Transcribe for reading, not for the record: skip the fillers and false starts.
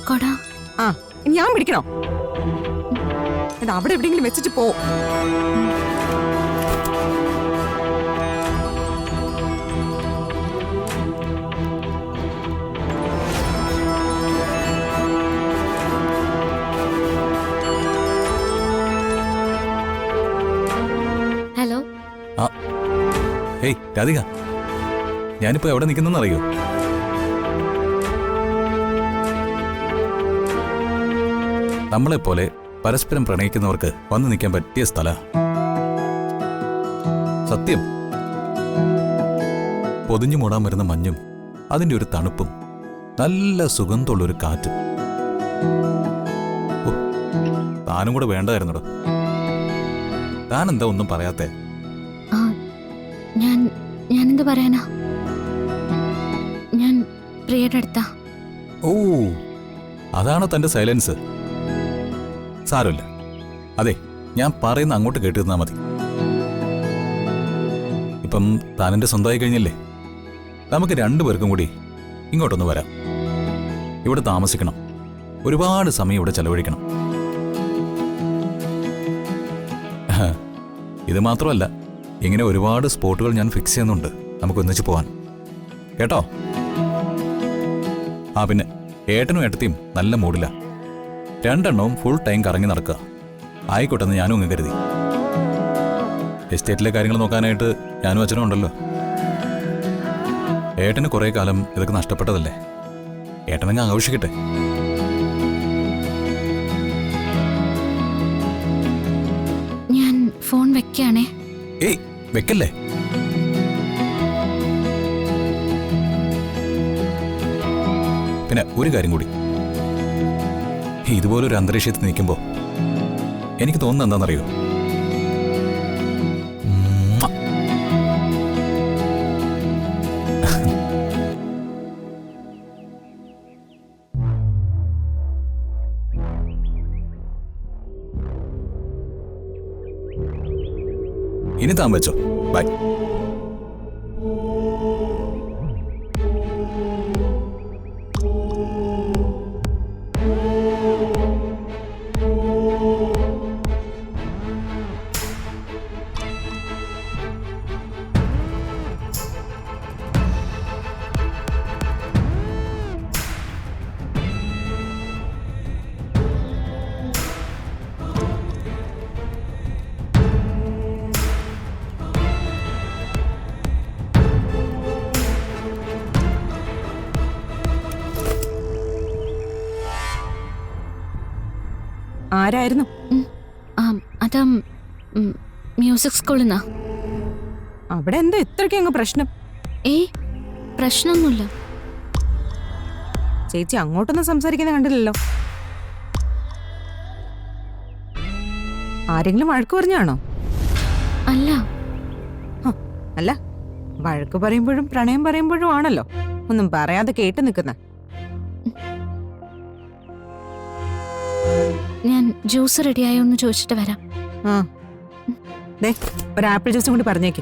കൊട ആ ഇനി ഞാൻ പിടിക്കണോ? അത് അവിടെ എവിടെയെങ്കിലും വെച്ചിട്ട് പോ. ഹലോ. ഹേയ് രാധിക, ഞാനിപ്പോ എവിടെ നിൽക്കുന്നെന്ന് അറിയോ? നമ്മളെപ്പോലെ പരസ്പരം പ്രണയിക്കുന്നവർക്ക് വന്നു നിൽക്കാൻ പറ്റിയ സ്ഥല. സത്യം. പൊതിഞ്ഞു മൂടാൻ വരുന്ന മഞ്ഞും അതിൻ്റെ ഒരു തണുപ്പും നല്ല സുഗന്ധമുള്ളൊരു കാറ്റും. താനും കൂടെ വേണ്ടായിരുന്നടോ. താനെന്താ ഒന്നും പറയാത്തേ? ഞാനെന്ത് പറയാനാ? ഞാൻ പ്രിയയുടെ അടുത്താ. ഓ, അതാണോ തന്റെ സൈലൻസ്? സാരമില്ല. അതെ, ഞാൻ പറയുന്ന അങ്ങോട്ട് കേട്ടിരുന്നാ മതി. ഇപ്പം താനെന്റെ സ്വന്തമായി കഴിഞ്ഞല്ലേ, നമുക്ക് രണ്ടുപേർക്കും കൂടി ഇങ്ങോട്ടൊന്ന് വരാം. ഇവിടെ താമസിക്കണം, ഒരുപാട് സമയം ഇവിടെ ചെലവഴിക്കണം. ഇത് മാത്രമല്ല, ഇങ്ങനെ ഒരുപാട് സ്പോട്ടുകൾ ഞാൻ ഫിക്സ് ചെയ്യുന്നുണ്ട് നമുക്ക് ഒന്നിച്ച് പോവാൻ. കേട്ടോ? ആ പിന്നെ ഏട്ടനും ഏട്ടത്തിയും നല്ല മൂഡില്ല. രണ്ടെണ്ണവും ഫുൾ ടൈം കറങ്ങി നടക്കുക. ആയിക്കോട്ടെന്ന് ഞാനും അങ്ങ് കരുതി. എസ്റ്റേറ്റിലെ കാര്യങ്ങൾ നോക്കാനായിട്ട് ഞാനും അച്ഛനും ഉണ്ടല്ലോ. ഏട്ടന് കുറേ കാലം ഇതൊക്കെ നഷ്ടപ്പെട്ടതല്ലേ, ഏട്ടനങ്ങ് ആഘോഷിക്കട്ടെ. ഞാൻ ഫോൺ വെക്കാണേ. ഏയ് വെക്കല്ലേ. പിന്നെ ഒരു കാര്യം കൂടി, ഇതുപോലൊരു അന്തരീക്ഷത്തിൽ നിൽക്കുമ്പോൾ എനിക്ക് തോന്നുന്നത് എന്താണെന്നറിയോ? ഇനി താൻ വെച്ചോ. ബൈ. ആരായിരുന്നു? അത് മ്യൂസിക് സ്കൂളിൽ നിന്നാ. അവിടെ എന്താ ഇത്രയ്ക്ക് അങ്ങ് പ്രശ്നം? പ്രശ്നമൊന്നുമില്ല. ചേച്ചി അങ്ങോട്ടൊന്നും സംസാരിക്കുന്ന കണ്ടില്ലല്ലോ. ആരെങ്കിലും വഴക്ക് പറഞ്ഞാണോ? അല്ല. അല്ല, വഴക്ക് പറയുമ്പോഴും പ്രണയം പറയുമ്പോഴും ആണല്ലോ ഒന്നും പറയാതെ കേട്ട് നിൽക്കുന്ന. ഞാൻ ജ്യൂസ് റെഡിയായോ എന്ന് ചോദിച്ചിട്ട് വരാം. ഒരു ആപ്പിൾ ജ്യൂസും കൂടി പറഞ്ഞേക്ക്.